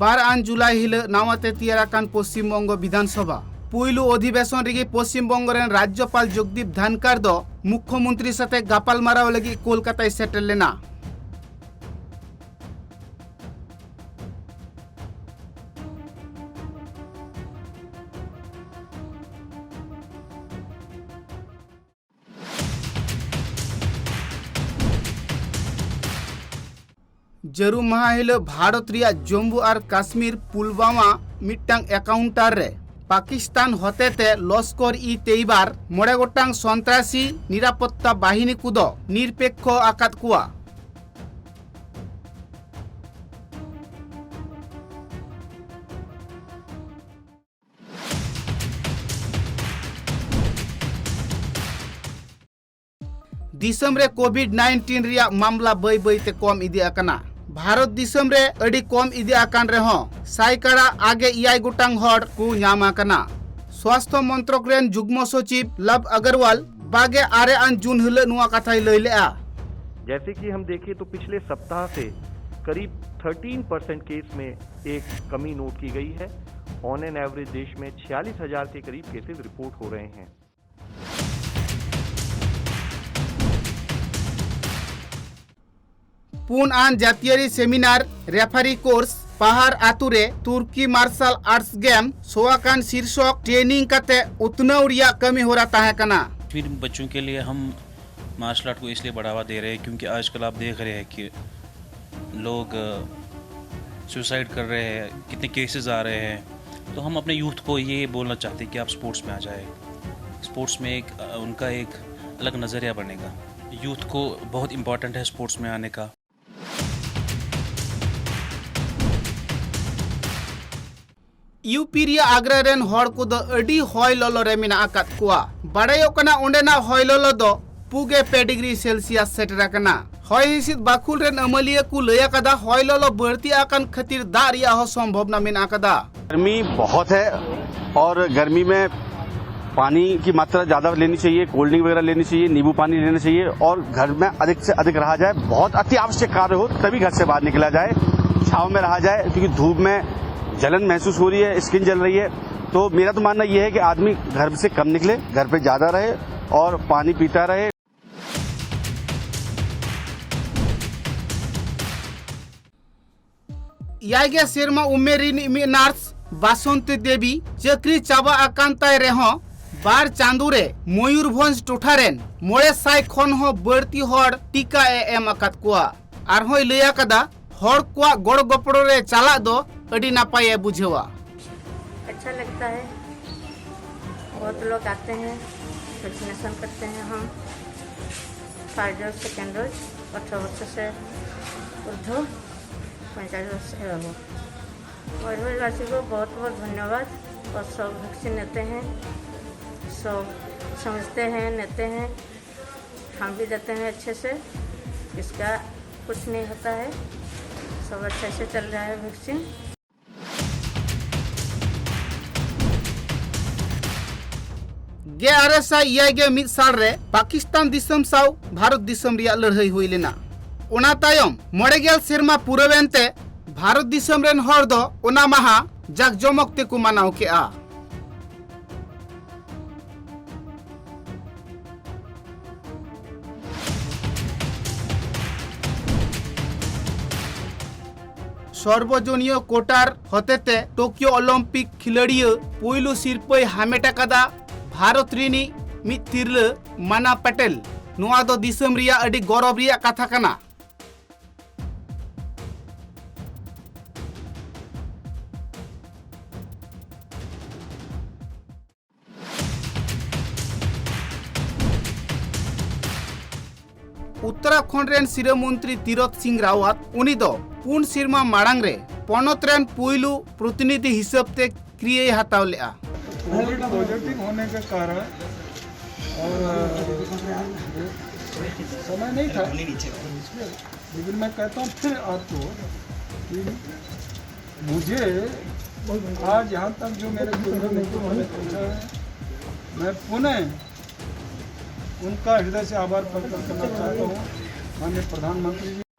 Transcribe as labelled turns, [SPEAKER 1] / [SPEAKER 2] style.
[SPEAKER 1] 2 जुलाई हिल नावाते तैयाराकान पश्चिम बंग विधानसभा पुइलु अधिवेशन रेगी पश्चिम बंग रेन राज्यपाल जगदीप धनखड़ दो मुख्यमंत्री साथे गापालमाराव लगी कोलकाता सेटल लेना। जरू माह हिल भारत रिया जम्मू और काश्मीर पुलवामा मिट्टांग एकाउंटार रे पाकिस्तान होतेते लश्कर इ तैयबार 9 गोटांग सन्त्रासी निरापत्ता बाहिनी कुदो निरपेक्ष आकात कुआ। दिसम रे कोविड-19 रिया मामला बई बईते कम इदी आकना। भारत दिसम रे अड़ी कम इदी आकान रेहो साइकाड़ा आगे 6 गोटांग हड़ को नाम आकना। स्वास्थ्य मंत्रक रेन जुग्म सचिव लव अग्रवाल बागे 8 जून हिल नुआ कथाई लई लेआ।
[SPEAKER 2] जैसे कि हम देखें तो पिछले सप्ताह से करीब 13% केस में एक कमी नोट की गई है। ऑन एन एवरेज देश में 46,000 के करीब केसेस रिपोर्ट हो रहे हैं।
[SPEAKER 1] पुन आन जातियारी सेमिनार रेफारी कोर्स पहाड़ आतुरे तुर्की मार्शल आर्ट्स गेम सोआकान शीर्षक ट्रेनिंग कते उतनव रिया कमी हो रहा है कना।
[SPEAKER 3] फिर बच्चों के लिए हम मार्शल आर्ट को इसलिए बढ़ावा दे रहे हैं क्योंकि आजकल आप देख रहे हैं कि लोग सुसाइड कर रहे हैं, कितने केसेस आ रहे हैं। तो हम अपने यूथ को ये बोलना चाहते हैं कि आप स्पोर्ट्स में आ जाए। स्पोर्ट्स में उनका एक अलग नज़रिया बनेगा। यूथ को बहुत इम्पोर्टेंट है स्पोर्ट्स में आने का।
[SPEAKER 1] यूपी रिया आग्रा रेन हड़ को दो अडी हॉय ललो रे मिना आकात कुआ। बड़ायो कना ओंडेना हॉय ललो दो पुगे 2 डिग्री सेल्सियस सेटरा कना। हॉय हिसिद बाकुल रेन अमलिया को लया कदा हॉय ललो बढ़ती आकान खातिर दा रिया हो संभावना मिना कदा।
[SPEAKER 4] गर्मी बहुत है और गर्मी में पानी की मात्रा ज्यादा लेनी चाहिए, कोल्ड ड्रिंक वगैरह लेनी चाहिए, नींबू पानी लेना चाहिए और घर में अधिक से अधिक रहा जाए। बहुत अति आवश्यक कार्य हो तभी घर से बाहर निकला जाए, छाव में रहा जाए क्योंकि धूप में जलन महसूस हो रही है, स्किन जल रही है। तो मेरा तो मानना यह है कि आदमी घर से कम निकले, घर पे ज्यादा रहे और पानी पीता रहे।
[SPEAKER 1] यागे सेरमा उमेरिन नर्स बासंती देवी चक्री चाबा आकांताय रेहो बार चांदुरे मयूरभंज टोठारेन 900 खन हो बढ़ती हड़ टीका एम आकात कुआ। आरहोय लया कदा हड़ कुआ गड़ गपड़ो रे चला दो अड़ी नापाय बुझेवा।
[SPEAKER 5] अच्छा लगता है, बहुत लोग आते हैं, वैक्सीनेशन करते हैं। हम 1st डोज, 2nd डोज 18 वर्ष से ऊर्ध्व 45 वर्ष से हो। मयूरभंजवासी को बहुत बहुत धन्यवाद। और सब वैक्सीन लेते हैं, सब समझते हैं, लेते हैं, हम भी देते हैं अच्छे से। इसका कुछ नहीं होता है, सब अच्छे से चल रहा है वैक्सीन।
[SPEAKER 1] गे आरएसआई इयागे मिद साल रे पाकिस्तान दिसम साव भारत दिसम रिया लड़ाई हुई लेना। ओना तायम 9 सेरमा पुरवेनते भारत दिसम रेन हर दो ओना माहा जाक जमक ते को मानाव के आ। सर्वजनीय कोटार हतेते टोकियो ओलंपिक खिलाड़िया पुइलु सिरपय हामेटा कदा भारत रिनी मिद तिरला माना पटेल। नुआ दो दिसम रिया अडी गौरव रिया कथा कना। उत्तराखंड रेन सिरा मंत्री तीरथ सिंह रावत उनी दो पुन सिरमा माड़ांग रे पनत रेन पुइलु प्रतिनिधि हिसाब ते क्रिया हताव लेआ।
[SPEAKER 6] कोविड पॉजिटिव होने के कारण और समय नहीं था, लेकिन मैं कहता हूँ फिर आपको कि मुझे आज यहाँ तक जो मेरे गुरु ने पूछा है, मैं पुनः उनका हृदय से आभार प्रकट करना चाहता हूँ माननीय प्रधानमंत्री जी।